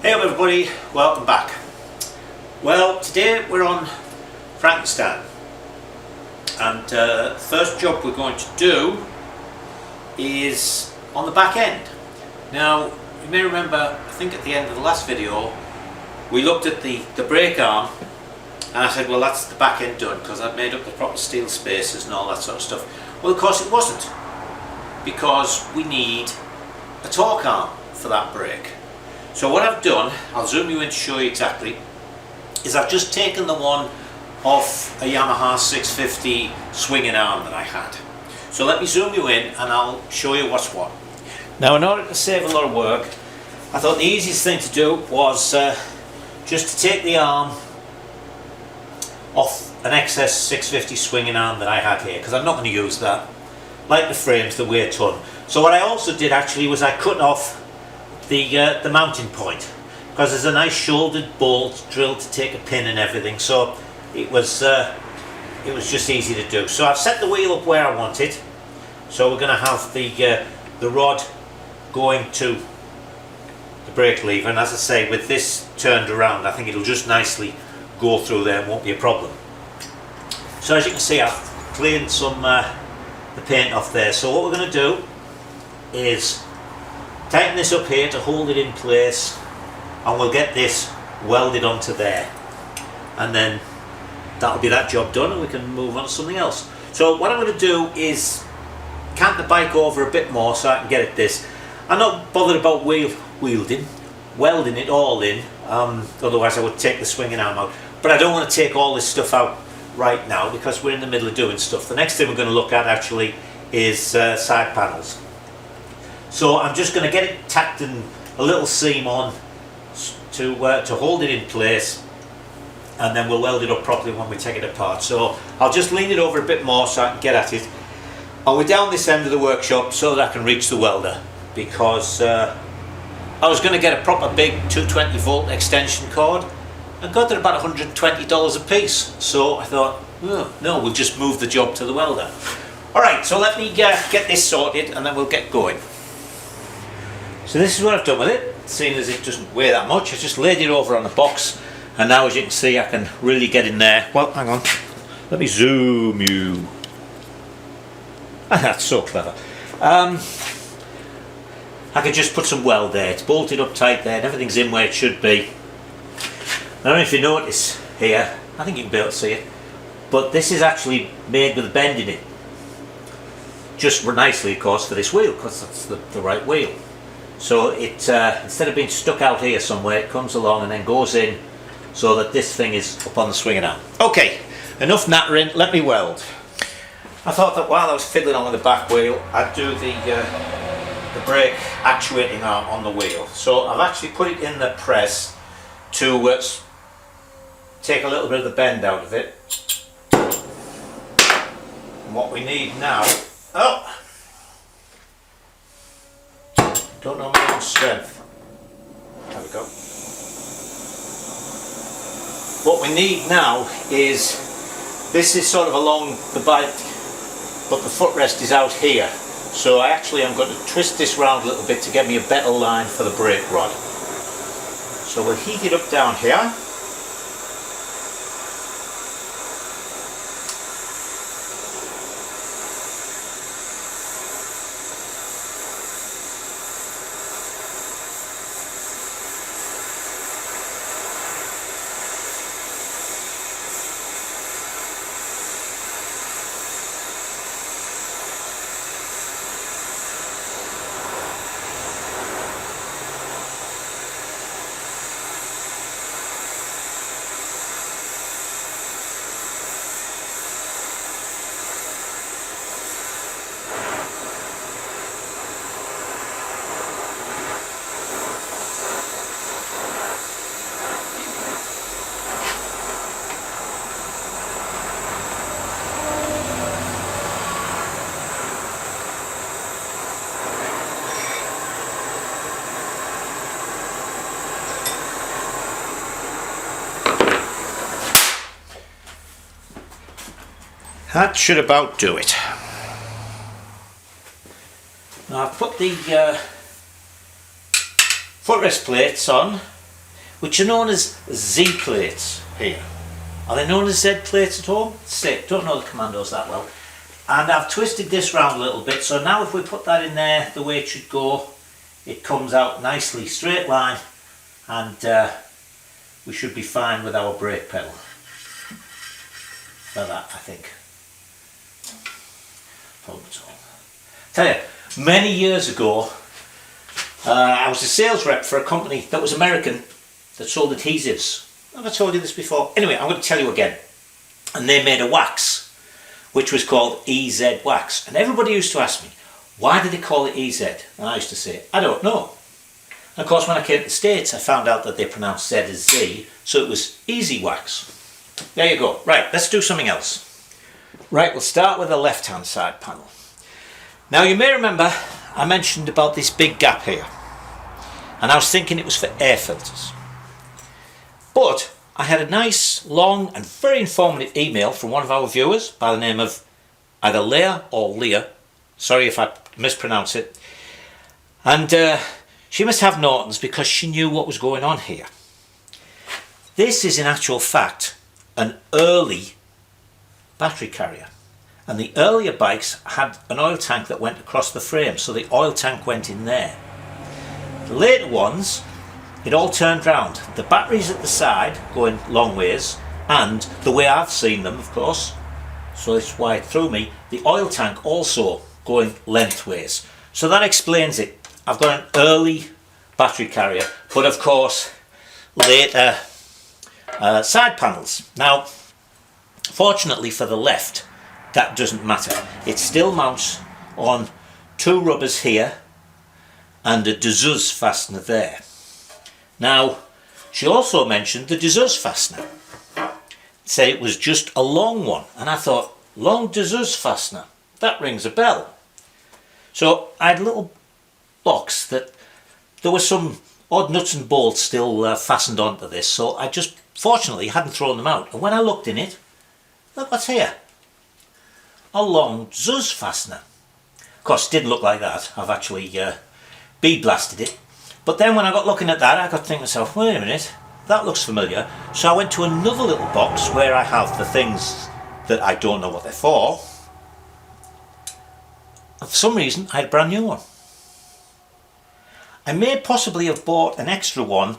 Hey everybody, welcome back. Well, today we're on Frankenstein, and the first job we're going to do is on the back end. Now, you may remember, I think at the end of the last video, we looked at the brake arm, and I said, well, that's the back end done, because I've made up the proper steel spaces and all that sort of stuff. Well, of course it wasn't, because we need a torque arm for that brake. So what I've done, I'll zoom you in to show you exactly, is I've just taken the one off a Yamaha 650 swinging arm that I had. So let me zoom you in and I'll show you what's what. Now, in order to save a lot of work, I thought the easiest thing to do was just to take the arm off an XS 650 swinging arm that I had here, because I'm not going to use that. Like the frames, they weigh a ton. So what I also did actually was I cut off the mounting point, because there's a nice shouldered bolt drilled to take a pin and everything, so it was just easy to do. So I've set the wheel up where I want it, so we're going to have the rod going to the brake lever, and as I say, with this turned around, I think it'll just nicely go through there and won't be a problem. So as you can see, I've cleaned some the paint off there. So what we're going to do is tighten this up here to hold it in place, and we'll get this welded onto there, and then that'll be that job done and we can move on to something else. So what I'm going to do is cant the bike over a bit more so I can get at this. I'm not bothered about welding it all in, otherwise I would take the swinging arm out, but I don't want to take all this stuff out right now because we're in the middle of doing stuff. The next thing we're going to look at actually is side panels. So I'm just going to get it tacked and a little seam on to hold it in place, and then we'll weld it up properly when we take it apart. So I'll just lean it over a bit more so I can get at it. And we're down this end of the workshop so that I can reach the welder, because I was going to get a proper big 220 volt extension cord and got it about $120 a piece. So I thought, oh, no, we'll just move the job to the welder. Alright, so let me get this sorted and then we'll get going. So this is what I've done with it, seeing as it doesn't weigh that much. I just laid it over on a box, and now as you can see I can really get in there. Well, hang on, let me zoom you. That's so clever. I can just put some weld there. It's bolted up tight there and everything's in where it should be. I don't know if you notice here, I think you can be able to see it, but this is actually made with a bend in it. Just nicely, of course, for this wheel, because that's the right wheel. So it instead of being stuck out here somewhere, it comes along and then goes in so that this thing is up on the swinging arm. Okay, enough nattering, let me weld. I thought that while I was fiddling on with the back wheel, I'd do the brake actuating arm on the wheel. So I've actually put it in the press to take a little bit of the bend out of it. And what we need now, don't know my own strength. There we go. What we need now is, this is sort of along the bike, but the footrest is out here. So I actually am going to twist this round a little bit to get me a better line for the brake rod. So we'll heat it up down here. That should about do it. Now I've put the footrest plates on which are known as Z plates here. Are they known as Z plates at home? Sick, don't know the Commandos that well. And I've twisted this round a little bit, so now if we put that in there the way it should go, it comes out nicely, straight line, and we should be fine with our brake pedal. For that, I think. Tell you, many years ago, I was a sales rep for a company that was American that sold adhesives. Have I told you this before? Anyway, I'm going to tell you again. And they made a wax, which was called EZ wax. And everybody used to ask me, why did they call it EZ? And I used to say, I don't know. And of course, when I came to the States, I found out that they pronounced Z as Z, so it was Easy Wax. There you go. Right, let's do something else. Right, we'll start with the left-hand side panel. Now, you may remember I mentioned about this big gap here, and I was thinking it was for air filters. But I had a nice, long and very informative email from one of our viewers by the name of either Leah or Leah. Sorry if I mispronounce it. And she must have Nortons because she knew what was going on here. This is in actual fact an early battery carrier. And the earlier bikes had an oil tank that went across the frame, so the oil tank went in there. The later ones, it all turned round. The batteries at the side going long ways, and the way I've seen them, of course, so it's why it threw me, the oil tank also going lengthways. So that explains it. I've got an early battery carrier, but of course later side panels. Now, fortunately for the left, that doesn't matter. It still mounts on two rubbers here and a Dezuz fastener there. Now, she also mentioned the Dezuz fastener. Said it was just a long one, and I thought, long Dezuz fastener, that rings a bell. So I had a little box that there were some odd nuts and bolts still fastened onto this, so I just fortunately hadn't thrown them out. And when I looked in it, look what's here. A long Dezuz fastener. Of course, it didn't look like that. I've actually bead blasted it. But then when I got looking at that, I got to think to myself, wait a minute, that looks familiar. So I went to another little box where I have the things that I don't know what they're for. And for some reason, I had a brand new one. I may possibly have bought an extra one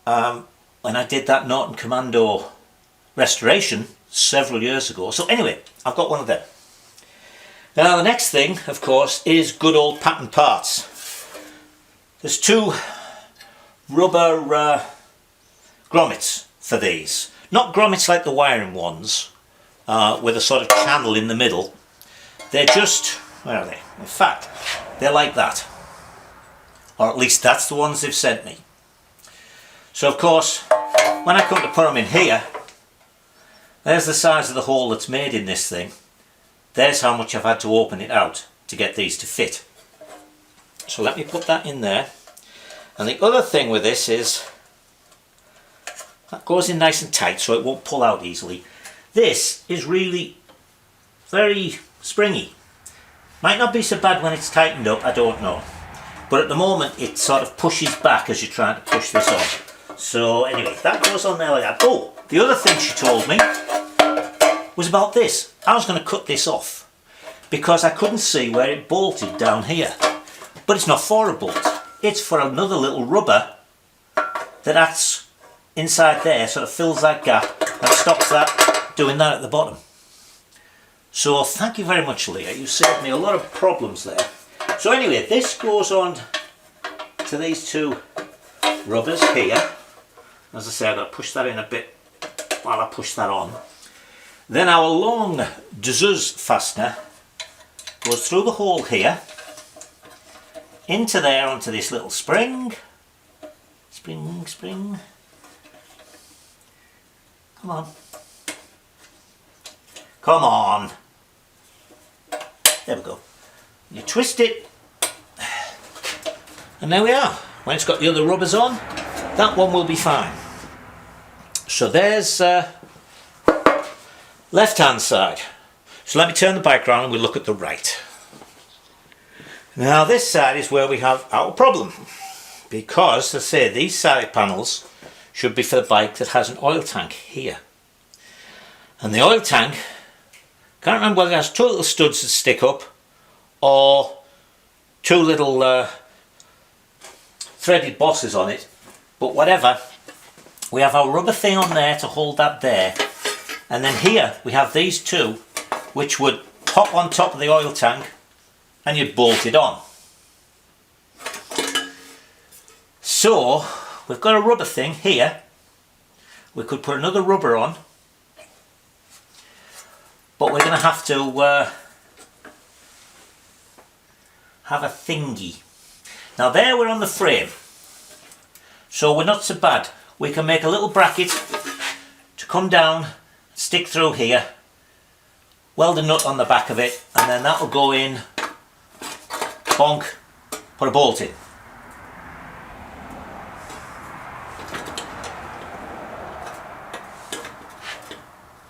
when I did that Norton Commando restoration several years ago. So anyway, I've got one of them. Now the next thing, of course, is good old pattern parts. There's two rubber grommets for these. Not grommets like the wiring ones, with a sort of channel in the middle. They're just, where are they? In fact, they're like that. Or at least that's the ones they've sent me. So of course, when I come to put them in here, there's the size of the hole that's made in this thing. There's how much I've had to open it out to get these to fit. So let me put that in there. And the other thing with this is, that goes in nice and tight so it won't pull out easily. This is really very springy. Might not be so bad when it's tightened up, I don't know. But at the moment it sort of pushes back as you're trying to push this on. So anyway, that goes on there like that. Oh, the other thing she told me was about this. I was going to cut this off because I couldn't see where it bolted down here. But it's not for a bolt. It's for another little rubber that acts inside there, sort of fills that gap and stops that doing that at the bottom. So thank you very much, Leah. You saved me a lot of problems there. So anyway, this goes on to these two rubbers here. As I say, I've got to push that in a bit while I push that on. Then our long Dezuz fastener goes through the hole here, into there onto this little spring. Spring, spring. Come on. Come on. There we go. You twist it. And there we are. When it's got the other rubbers on, that one will be fine. So there's left hand side. So let me turn the bike around and we'll look at the right. Now this side is where we have our problem. Because, as I say, these side panels should be for the bike that has an oil tank here. And the oil tank, can't remember whether it has two little studs that stick up or two little threaded bosses on it, but whatever. We have our rubber thing on there to hold that there, and then here we have these two which would pop on top of the oil tank and you'd bolt it on. So we've got a rubber thing here. We could put another rubber on, but we're going to have a thingy. Now there we're on the frame, so we're not so bad. We can make a little bracket to come down, stick through here, weld a nut on the back of it, and then that'll go in, bonk, put a bolt in.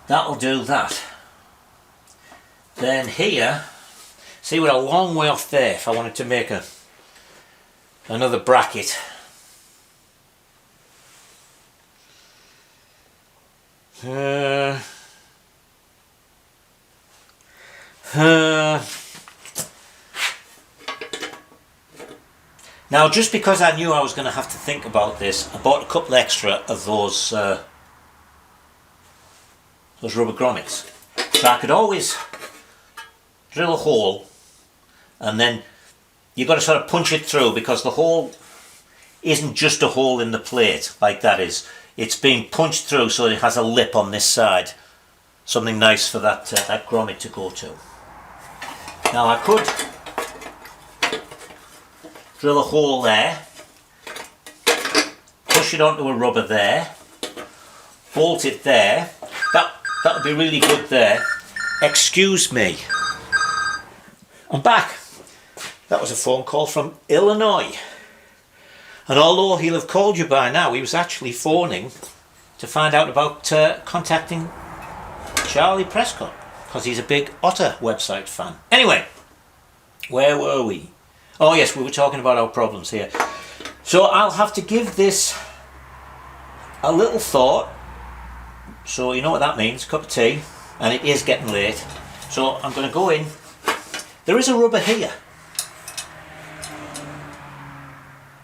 That'll do that. Then here, see, we're a long way off there if I wanted to make another bracket. Now, just because I knew I was going to have to think about this, I bought a couple extra of those rubber grommets. So I could always drill a hole, and then you've got to sort of punch it through, because the hole isn't just a hole in the plate like that is. It's been punched through so it has a lip on this side. Something nice for that grommet to go to. Now I could drill a hole there, push it onto a rubber there, bolt it there. That would be really good there. Excuse me. I'm back. That was a phone call from Illinois. And although he'll have called you by now, he was actually phoning to find out about contacting Charlie Prescott, because he's a big Otter website fan. Anyway, where were we? Oh yes, we were talking about our problems here. So I'll have to give this a little thought. So you know what that means, cup of tea, and it is getting late. So I'm going to go in. There is a rubber here.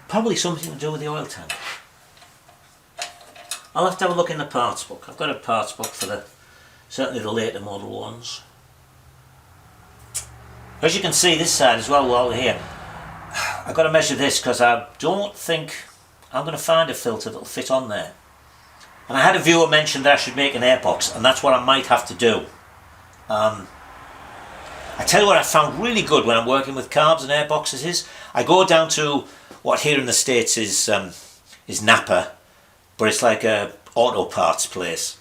Probably something to do with the oil tank. I'll have to have a look in the parts book. I've got a parts book for certainly the later model ones. As you can see this side as well, while we're here, I've got to measure this because I don't think I'm going to find a filter that'll fit on there. And I had a viewer mention that I should make an airbox, and that's what I might have to do. I tell you what I found really good when I'm working with carbs and airboxes is, I go down to what here in the States is Napa, but it's like a auto parts place.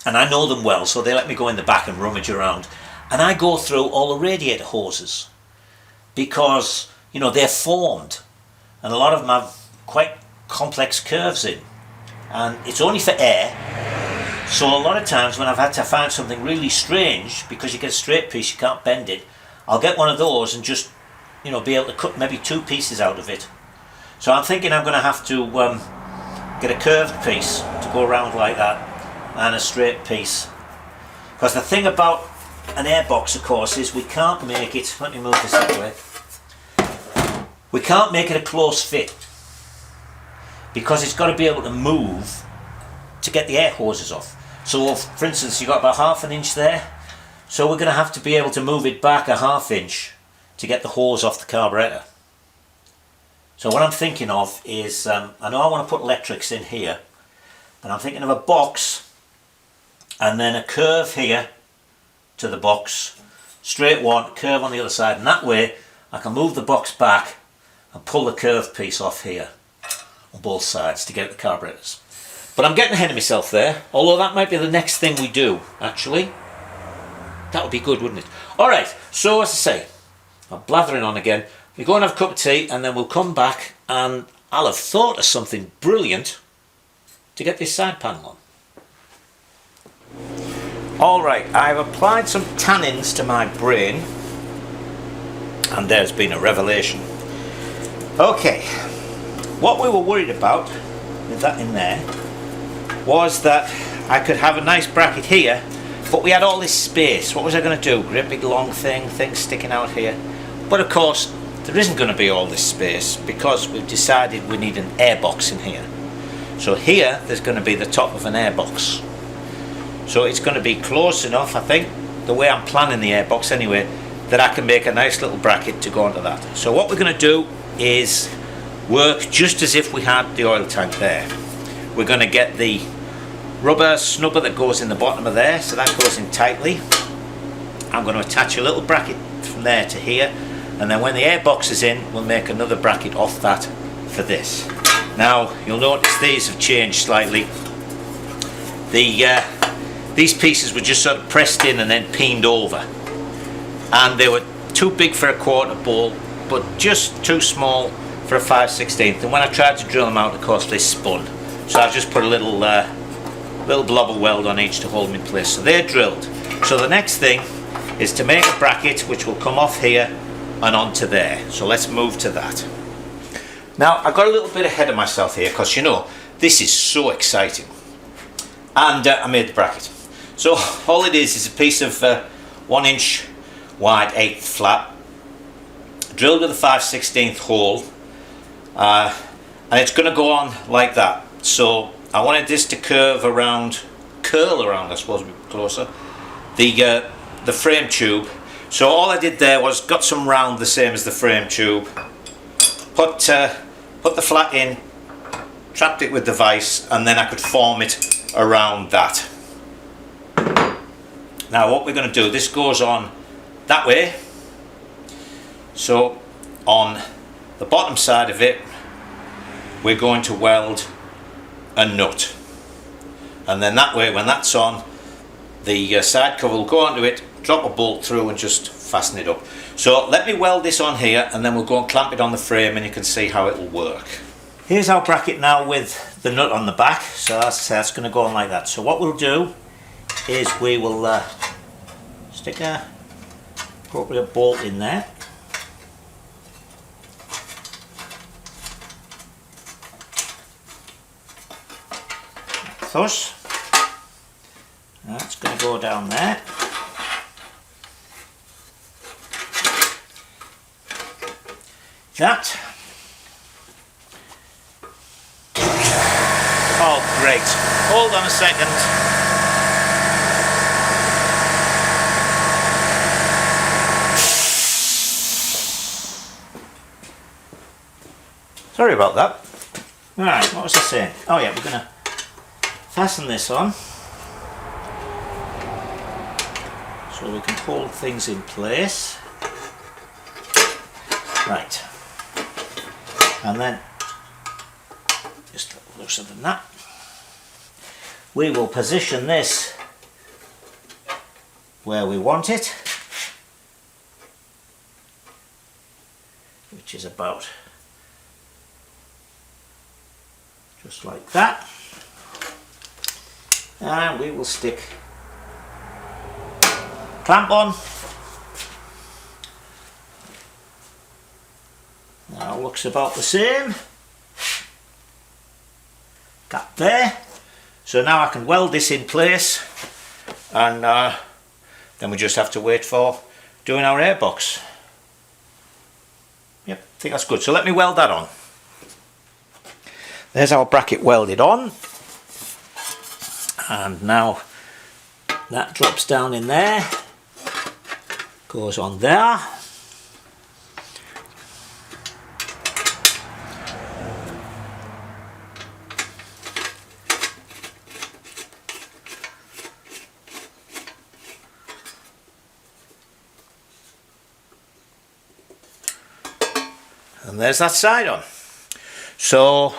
And I know them well, so they let me go in the back and rummage around. And I go through all the radiator hoses, because, you know, they're formed. And a lot of them have quite complex curves in. And it's only for air. So a lot of times when I've had to find something really strange, because you get a straight piece, you can't bend it, I'll get one of those and just, you know, be able to cut maybe two pieces out of it. So I'm thinking I'm going to have to get a curved piece to go around like that, and a straight piece. Because the thing about an airbox, of course, is we can't make it, let me move this that way, we can't make it a close fit, because it's got to be able to move to get the air hoses off. So for instance, you've got about ½ an inch there, so we're going to have to be able to move it back ½ inch to get the hose off the carburetor. So what I'm thinking of is, I know I want to put electrics in here, but I'm thinking of a box and then a curve here to the box, straight one, curve on the other side, and that way I can move the box back and pull the curved piece off here on both sides to get at the carburetors. But I'm getting ahead of myself there, although that might be the next thing we do, actually. That would be good, wouldn't it? Alright, so as I say, I'm blathering on again. We go and have a cup of tea, and then we'll come back and I'll have thought of something brilliant to get this side panel on. Alright, I've applied some tannins to my brain, and there's been a revelation. Okay, what we were worried about with that in there was that I could have a nice bracket here, but we had all this space. What was I going to do? Great big long thing sticking out here. But of course, there isn't going to be all this space because we've decided we need an airbox in here. So here, there's going to be the top of an airbox. So it's going to be close enough, I think, the way I'm planning the airbox anyway, that I can make a nice little bracket to go onto that. So what we're going to do is work just as if we had the oil tank there. We're going to get the rubber snubber that goes in the bottom of there, so that goes in tightly. I'm going to attach a little bracket from there to here, and then when the airbox is in, we'll make another bracket off that for this. Now you'll notice these have changed slightly. These pieces were just sort of pressed in and then peened over, and they were too big for a quarter bowl but just too small for a 5/16, and when I tried to drill them out, of course, they spun. So I've just put a little blobber weld on each to hold them in place. So they're drilled. So the next thing is to make a bracket which will come off here and onto there. So let's move to that. Now I got a little bit ahead of myself here because, you know, this is so exciting. And I made the bracket. So all it is a piece of 1 inch wide 1/8 flat, drilled with a 5/16 hole, and it's going to go on like that. So I wanted this to curl around, I suppose would be closer, the frame tube. So all I did there was got some round the same as the frame tube, put the flat in, trapped it with the vise, and then I could form it around that. Now what we're going to do, this goes on that way, so on the bottom side of it we're going to weld a nut, and then that way when that's on, the side cover will go onto it, drop a bolt through and just fasten it up. So let me weld this on here and then we'll go and clamp it on the frame and you can see how it will work. Here's our bracket now with the nut on the back, so that's going to go on like that. So what we'll do is we will stick a appropriate bolt in there. Thus, that's going to go down there. That. Oh great, hold on a second. Sorry about that. Right, what was I saying? Oh yeah, we're going to fasten this on so we can hold things in place. Right, and then just a little looser than that. We will position this where we want it, which is about just like that, and we will stick clamp on. Now looks about the same. Gap there. So now I can weld this in place, and then we just have to wait for doing our airbox. Yep, I think that's good. So let me weld that on. There's our bracket welded on, and now that drops down in there, goes on there. And there's that side on. So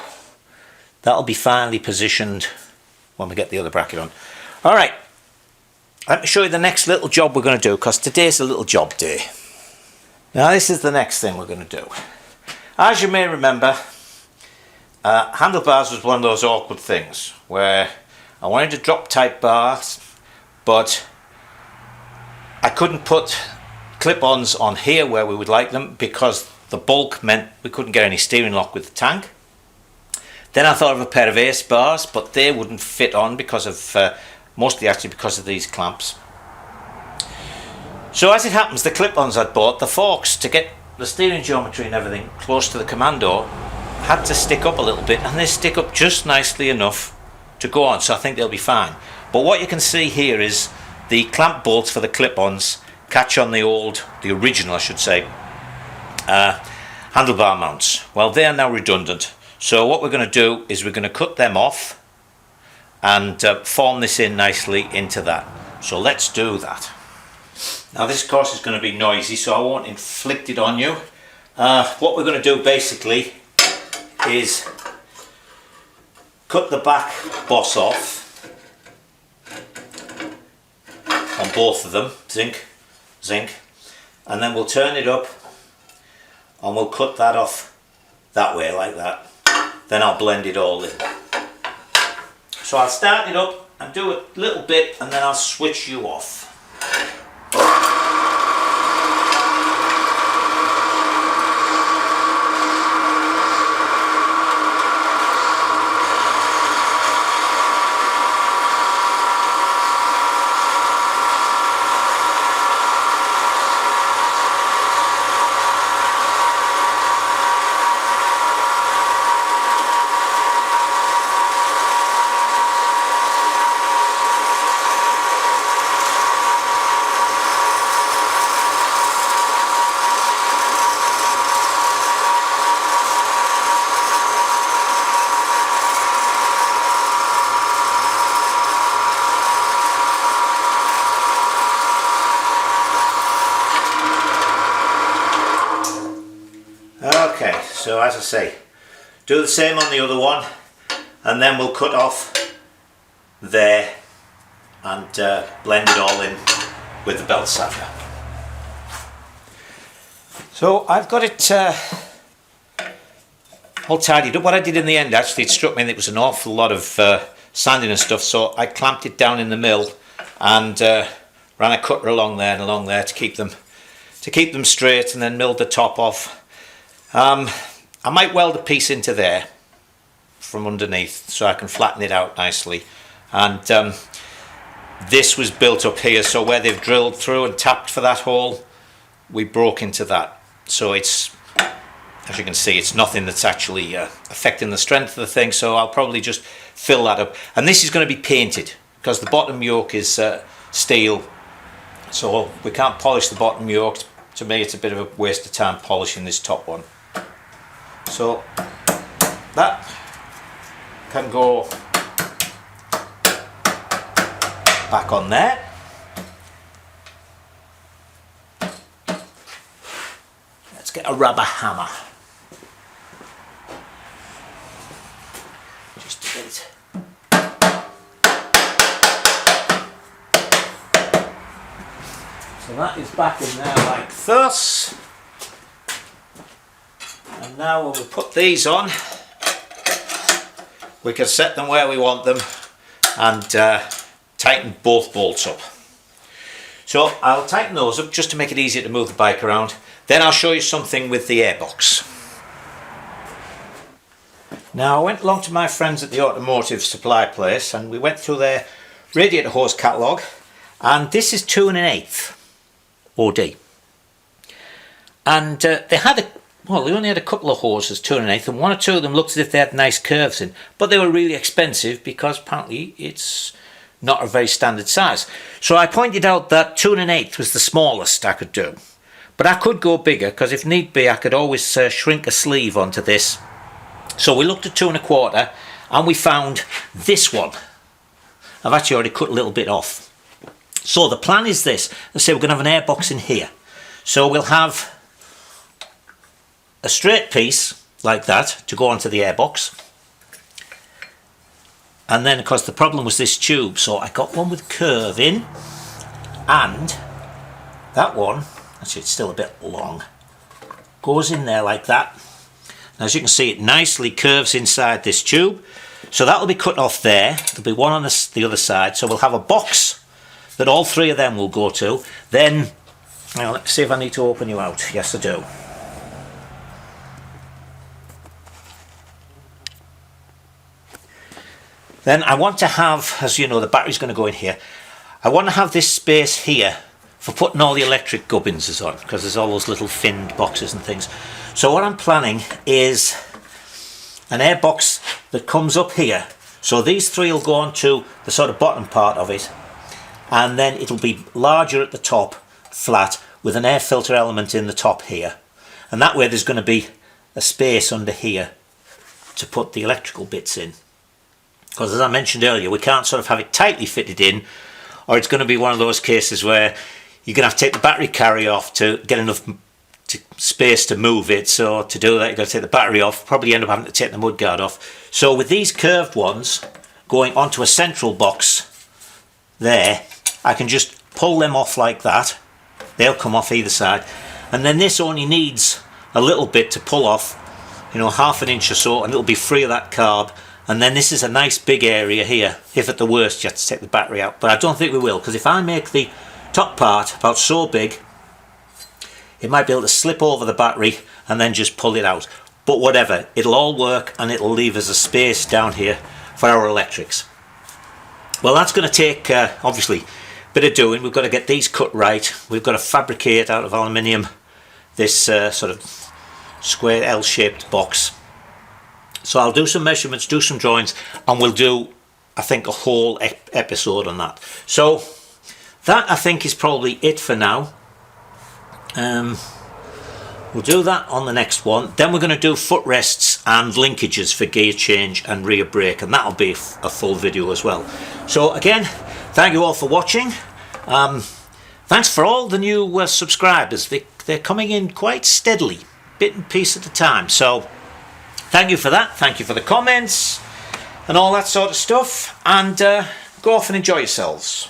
that'll be finally positioned when we get the other bracket on. Alright, let me show you the next little job we're going to do, because today's a little job day. Now this is the next thing we're going to do. As you may remember, handlebars was one of those awkward things where I wanted to drop type bars, but I couldn't put clip-ons on here where we would like them because the bulk meant we couldn't get any steering lock with the tank. Then I thought of a pair of ace bars, but they wouldn't fit on because of, mostly actually because of these clamps. So as it happens, the clip-ons I'd bought, the forks to get the steering geometry and everything close to the Commando, had to stick up a little bit, and they stick up just nicely enough to go on, so I think they'll be fine. But what you can see here is the clamp bolts for the clip-ons catch on the original I should say, handlebar mounts. Well, they are now redundant, so what we're going to do is we're going to cut them off and form this in nicely into that. So let's do that. Now this of course is going to be noisy, so I won't inflict it on you. What we're going to do basically is cut the back boss off on both of them, zinc, and then we'll turn it up and we'll cut that off that way like that. Then I'll blend it all in. So I'll start it up and do a little bit, and then I'll switch you off. Okay, so as I say, do the same on the other one, and then we'll cut off there and blend it all in with the belt sander. So I've got it all tidied up. What I did in the end, actually, it struck me that it was an awful lot of sanding and stuff, so I clamped it down in the mill and ran a cutter along there and along there to keep them straight, and then milled the top off. I might weld a piece into there from underneath so I can flatten it out nicely, and this was built up here, so where they've drilled through and tapped for that hole, we broke into that. So it's, as you can see, it's nothing that's actually affecting the strength of the thing, so I'll probably just fill that up. And this is going to be painted because the bottom yoke is steel, so we can't polish the bottom yoke. To me it's a bit of a waste of time polishing this top one. So that can go back on there. Let's get a rubber hammer. Just to get it. So that is back in there like this. And now when we put these on, we can set them where we want them and tighten both bolts up. So I'll tighten those up just to make it easier to move the bike around. Then I'll show you something with the airbox. Now I went along to my friends at the automotive supply place and we went through their radiator hose catalogue, and this is 2 1/8 OD. And they had they only had a couple of hoses 2 1/8, and one or two of them looked as if they had nice curves in, but they were really expensive because apparently it's not a very standard size. So I pointed out that 2 1/8 was the smallest I could do, but I could go bigger because if need be I could always shrink a sleeve onto this. So we looked at 2 1/4 and we found this one. I've actually already cut a little bit off. So the plan is this. Let's say we're going to have an airbox in here. So we'll have a straight piece like that to go onto the airbox. And then of course the problem was this tube, so I got one with curve in, and that one, actually it's still a bit long, goes in there like that. And as you can see, it nicely curves inside this tube. So that will be cut off there. There'll be one on the other side, so we'll have a box that all three of them will go to. Then, now let's see if I need to open you out. Yes, I do. Then I want to have, as you know, the battery's going to go in here. I want to have this space here for putting all the electric gubbins on, because there's all those little finned boxes and things. So what I'm planning is an airbox that comes up here. So these three will go on to the sort of bottom part of it, and then it'll be larger at the top, flat, with an air filter element in the top here. And that way there's going to be a space under here to put the electrical bits in. Because as I mentioned earlier, we can't sort of have it tightly fitted in, or it's going to be one of those cases where you're going to have to take the battery carrier off to get enough space to move it. So to do that, you've got to take the battery off, probably end up having to take the mudguard off. So with these curved ones going onto a central box there, I can just pull them off like that. They'll come off either side. And then this only needs a little bit to pull off, you know, half an inch or so, and it'll be free of that carb. And then this is a nice big area here. If at the worst you have to take the battery out, but I don't think we will, because if I make the top part about so big, it might be able to slip over the battery and then just pull it out. But whatever, it'll all work, and it'll leave us a space down here for our electrics. Well, that's going to take obviously a bit of doing. We've got to get these cut right. We've got to fabricate out of aluminium this sort of square L-shaped box. So I'll do some measurements, do some drawings, and we'll do, I think, a whole episode on that. So that, I think, is probably it for now. We'll do that on the next one. Then we're going to do footrests and linkages for gear change and rear brake, and that'll be a full video as well. So again, thank you all for watching. Thanks for all the new subscribers. They're coming in quite steadily, bit and piece at a time. So thank you for that. Thank you for the comments and all that sort of stuff. And go off and enjoy yourselves.